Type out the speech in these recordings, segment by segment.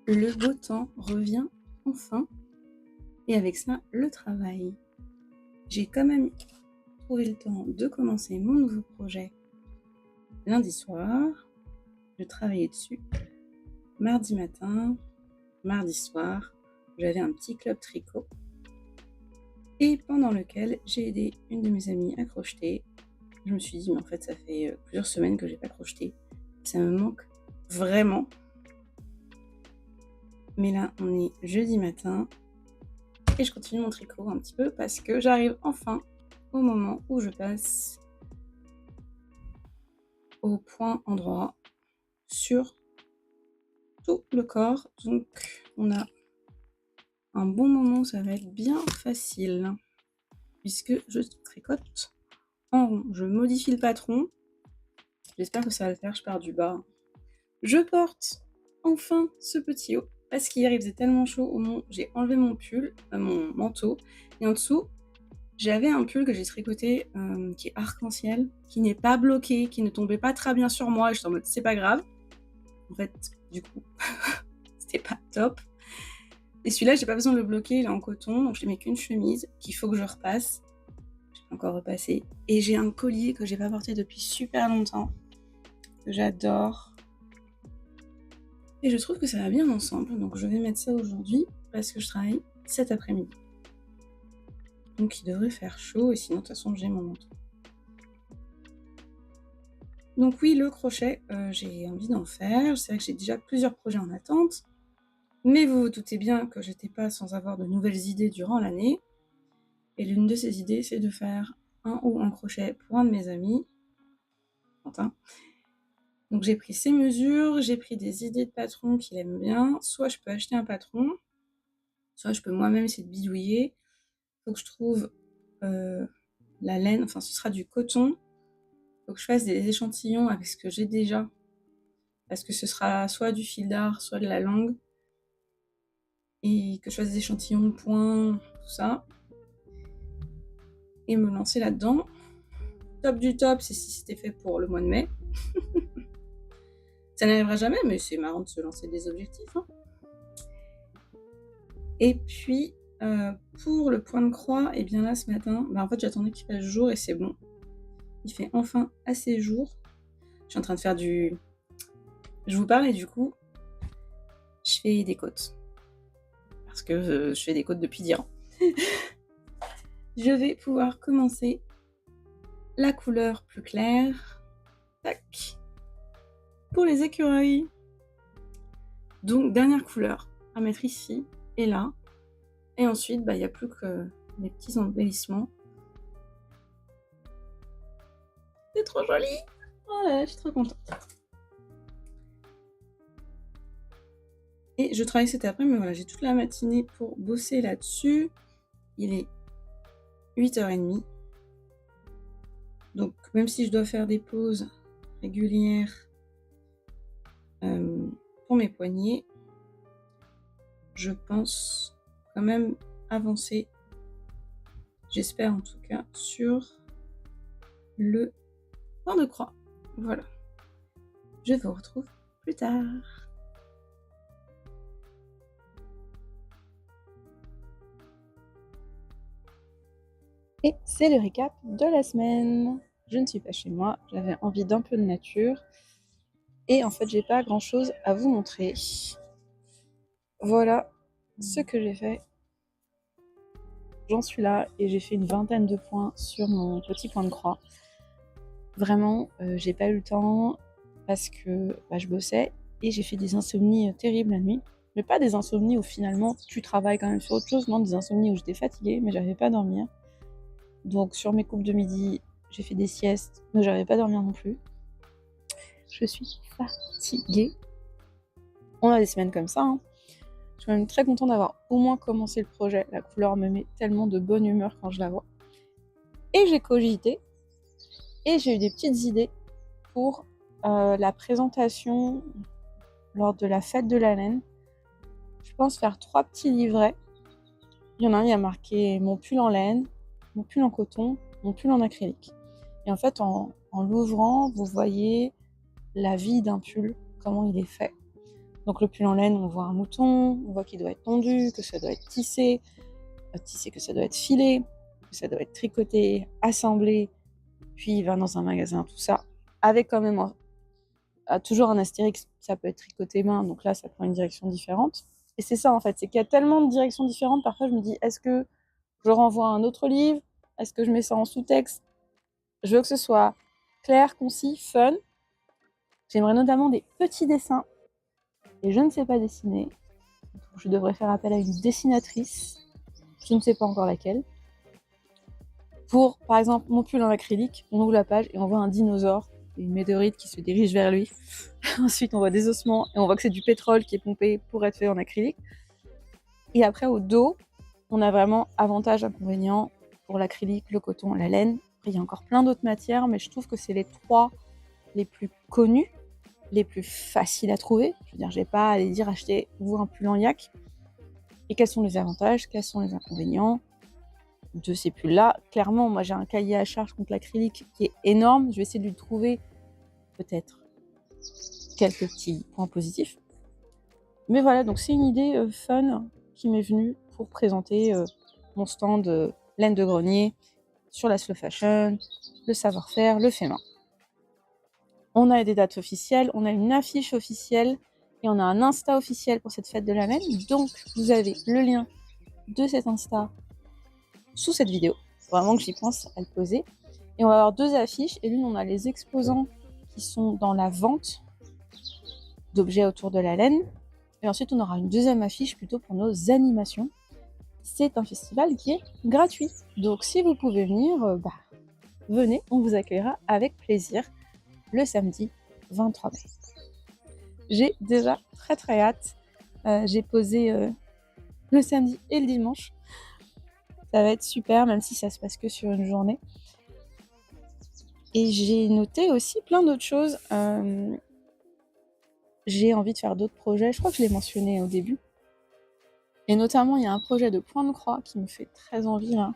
Le beau temps revient enfin et avec ça, le travail. J'ai quand même trouvé le temps de commencer mon nouveau projet lundi soir. Je travaillais dessus mardi matin, mardi soir. J'avais un petit club tricot et pendant lequel j'ai aidé une de mes amies à crocheter. Je me suis dit, mais en fait, ça fait plusieurs semaines que j'ai pas crocheté. Ça me manque vraiment. Mais là, on est jeudi matin et je continue mon tricot un petit peu parce que j'arrive enfin au moment où je passe au point endroit sur tout le corps. Donc, on a un bon moment où ça va être bien facile puisque je tricote en rond. Je modifie le patron. J'espère que ça va le faire. Je pars du bas. Je porte enfin ce petit haut parce qu'hier il faisait tellement chaud au moment où j'ai enlevé mon pull, mon manteau, et en dessous j'avais un pull que j'ai tricoté qui est arc-en-ciel, qui n'est pas bloqué, qui ne tombait pas très bien sur moi, et j'étais en mode c'est pas grave. En fait, du coup, c'était pas top. Et celui-là, j'ai pas besoin de le bloquer, il est en coton, donc je lui mets qu'une chemise qu'il faut que je repasse. Je vais encore repasser. Et j'ai un collier que j'ai pas porté depuis super longtemps, que j'adore. Et je trouve que ça va bien ensemble, donc je vais mettre ça aujourd'hui parce que je travaille cet après-midi. Donc il devrait faire chaud, et sinon de toute façon j'ai mon manteau. Donc oui, le crochet, j'ai envie d'en faire. C'est vrai que j'ai déjà plusieurs projets en attente, mais vous vous doutez bien que j'étais pas sans avoir de nouvelles idées durant l'année. Et l'une de ces idées, c'est de faire un haut en crochet pour un de mes amis, Quentin. Donc j'ai pris ses mesures, j'ai pris des idées de patron qu'il aime bien. Soit je peux acheter un patron, soit je peux moi-même essayer de bidouiller. Faut que je trouve la laine, enfin ce sera du coton. Faut que je fasse des échantillons avec ce que j'ai déjà, parce que ce sera soit du fil d'art, soit de la langue, et que je fasse des échantillons de points, tout ça, et me lancer là-dedans. Top du top, c'est si c'était fait pour le mois de mai. Ça n'arrivera jamais, mais c'est marrant de se lancer des objectifs. Hein. Et puis, pour le point de croix, et bien là, ce matin, en fait, j'attendais qu'il fasse jour, et c'est bon. Il fait enfin assez jour. Je suis en train de faire du... Je vous parle, et du coup, je fais des côtes. Parce que je fais des côtes depuis 10 ans. Je vais pouvoir commencer la couleur plus claire. Tac. Pour les écureuils. Donc, dernière couleur à mettre ici et là. Et ensuite, il n'y a plus que les petits embellissements. C'est trop joli. Oh là là, je suis trop contente. Et je travaille cet après-midi, mais voilà, j'ai toute la matinée pour bosser là-dessus. Il est 8h30. Donc, même si je dois faire des pauses régulières pour mes poignets, je pense quand même avancer, j'espère en tout cas, sur le point de croix. Voilà. Je vous retrouve plus tard. Et c'est le récap de la semaine. Je ne suis pas chez moi, j'avais envie d'un peu de nature. Et en fait, j'ai pas grand chose à vous montrer. Voilà ce que j'ai fait. J'en suis là et j'ai fait une vingtaine de points sur mon petit point de croix. Vraiment, j'ai pas eu le temps parce que je bossais et j'ai fait des insomnies terribles la nuit. Mais pas des insomnies où finalement tu travailles quand même sur autre chose, non, des insomnies où j'étais fatiguée mais j'arrivais pas à dormir. Donc sur mes coupes de midi, j'ai fait des siestes mais j'arrivais pas à dormir non plus. Je suis fatiguée. On a des semaines comme ça, hein. Je suis même très contente d'avoir au moins commencé le projet. La couleur me met tellement de bonne humeur quand je la vois. Et j'ai cogité. Et j'ai eu des petites idées pour la présentation lors de la fête de la laine. Je pense faire 3 petits livrets. Il y en a un, il y a marqué mon pull en laine, mon pull en coton, mon pull en acrylique. Et en fait, en l'ouvrant, vous voyez la vie d'un pull, comment il est fait. Donc le pull en laine, on voit un mouton, on voit qu'il doit être tondu, que ça doit être tissé, que ça doit être filé, que ça doit être tricoté, assemblé, puis il va dans un magasin, tout ça, avec quand même toujours un astérix, ça peut être tricoté main, donc là ça prend une direction différente. Et c'est ça en fait, c'est qu'il y a tellement de directions différentes, parfois je me dis, est-ce que je renvoie à un autre livre? Est-ce que je mets ça en sous-texte? Je veux que ce soit clair, concis, fun. J'aimerais notamment des petits dessins, et je ne sais pas dessiner. Je devrais faire appel à une dessinatrice, je ne sais pas encore laquelle. Pour, par exemple, mon pull en acrylique, on ouvre la page et on voit un dinosaure, une météorite qui se dirige vers lui. Ensuite, on voit des ossements et on voit que c'est du pétrole qui est pompé pour être fait en acrylique. Et après, au dos, on a vraiment avantages, inconvénients pour l'acrylique, le coton, la laine. Après, il y a encore plein d'autres matières, mais je trouve que c'est les 3 les plus connus, les plus faciles à trouver. Je veux dire, j'ai pas à aller dire achetez-vous un pull en yak. Et quels sont les avantages, quels sont les inconvénients de ces pulls-là? Clairement, moi j'ai un cahier à charge contre l'acrylique qui est énorme. Je vais essayer de lui trouver peut-être quelques petits points positifs. Mais voilà, donc c'est une idée fun qui m'est venue pour présenter mon stand laine de grenier sur la slow fashion, le savoir-faire, le fait main. On a des dates officielles, on a une affiche officielle et on a un Insta officiel pour cette fête de la laine. Donc vous avez le lien de cet Insta sous cette vidéo. Faut vraiment que j'y pense à le poser. Et on va avoir 2 affiches. Et l'une, on a les exposants qui sont dans la vente d'objets autour de la laine. Et ensuite, on aura une deuxième affiche plutôt pour nos animations. C'est un festival qui est gratuit. Donc si vous pouvez venir, venez, on vous accueillera avec plaisir le samedi 23 mai. J'ai déjà très très hâte. J'ai posé le samedi et le dimanche. Ça va être super, même si ça se passe que sur une journée. Et j'ai noté aussi plein d'autres choses. J'ai envie de faire d'autres projets. Je crois que je l'ai mentionné au début. Et notamment, il y a un projet de point de croix qui me fait très envie là.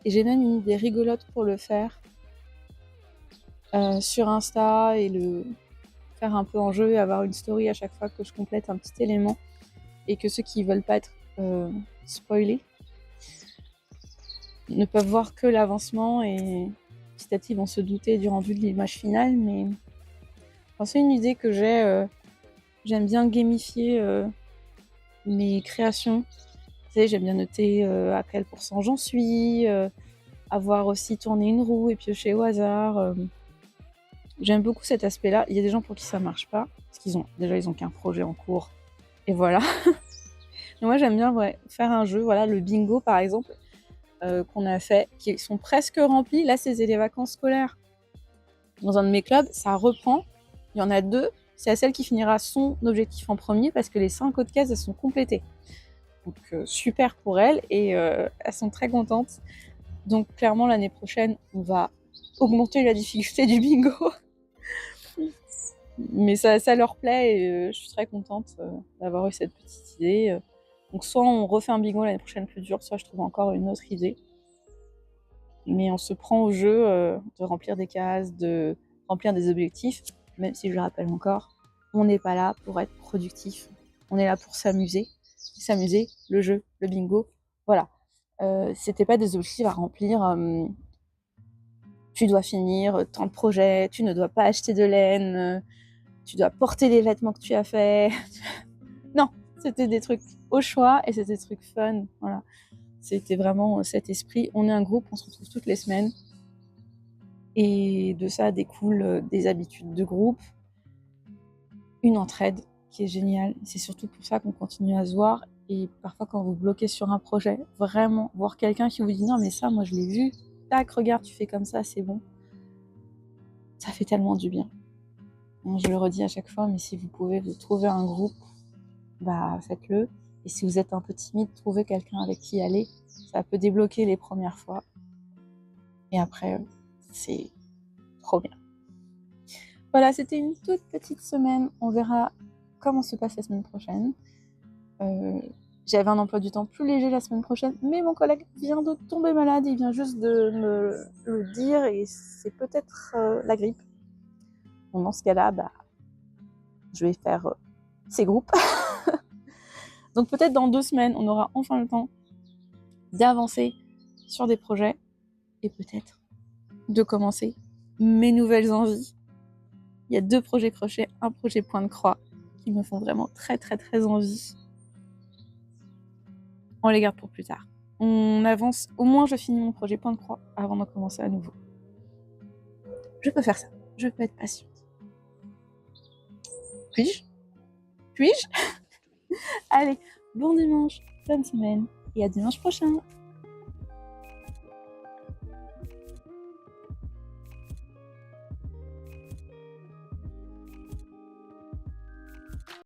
Et j'ai même une idée rigolote pour le faire sur Insta et le faire un peu en jeu et avoir une story à chaque fois que je complète un petit élément. Et que ceux qui ne veulent pas être spoilés ne peuvent voir que l'avancement et petit à petit vont se douter du rendu de l'image finale. Mais c'est une idée que j'ai. J'aime bien gamifier mes créations. Tu sais, j'aime bien noter à quel pourcent j'en suis, avoir aussi tourné une roue et piocher au hasard. J'aime beaucoup cet aspect-là. Il y a des gens pour qui ça marche pas, parce qu'ils ont qu'un projet en cours. Et voilà. Mais moi, j'aime bien faire un jeu. Voilà, le bingo, par exemple, qu'on a fait, qui sont presque remplis. Là, c'est les vacances scolaires. Dans un de mes clubs, ça reprend. Il y en a 2. C'est à celle qui finira son objectif en premier parce que les 5 autres cases, elles sont complétées. Donc super pour elles et elles sont très contentes. Donc clairement, l'année prochaine, on va augmenter la difficulté du bingo. Mais ça leur plaît et je suis très contente d'avoir eu cette petite idée. Donc soit on refait un bingo l'année prochaine plus dur, soit je trouve encore une autre idée. Mais on se prend au jeu de remplir des cases, de remplir des objectifs, même si je le rappelle encore, on n'est pas là pour être productif, on est là pour s'amuser, le jeu, le bingo, voilà. C'était pas des objectifs à remplir, tu dois finir tant de projets, tu ne dois pas acheter de laine, tu dois porter les vêtements que tu as fait. Non, c'était des trucs au choix et c'était des trucs fun, voilà. C'était vraiment cet esprit, on est un groupe, on se retrouve toutes les semaines. Et de ça découlent des habitudes de groupe, une entraide qui est géniale. C'est surtout pour ça qu'on continue à se voir. Et parfois, quand vous bloquez sur un projet, vraiment, voir quelqu'un qui vous dit « Non, mais ça, moi, je l'ai vu. Tac, regarde, tu fais comme ça, c'est bon. » Ça fait tellement du bien. Je le redis à chaque fois, mais si vous pouvez vous trouver un groupe, faites-le. Et si vous êtes un peu timide, trouvez quelqu'un avec qui aller. Ça peut débloquer les premières fois. Et après, c'est trop bien. Voilà, c'était une toute petite semaine. On verra comment se passe la semaine prochaine. J'avais un emploi du temps plus léger la semaine prochaine, mais mon collègue vient de tomber malade. Il vient juste de me le dire et c'est peut-être la grippe. Bon, dans ce cas-là, je vais faire ces groupes. Donc peut-être dans 2 semaines, on aura enfin le temps d'avancer sur des projets et peut-être de commencer mes nouvelles envies. Il y a 2 projets crochet, un projet point de croix qui me font vraiment très très très envie. On les garde pour plus tard. On avance, au moins je finis mon projet point de croix avant de commencer à nouveau. Je peux faire ça, je peux être patiente. Puis-je Allez, bon dimanche, bonne semaine et à dimanche prochain.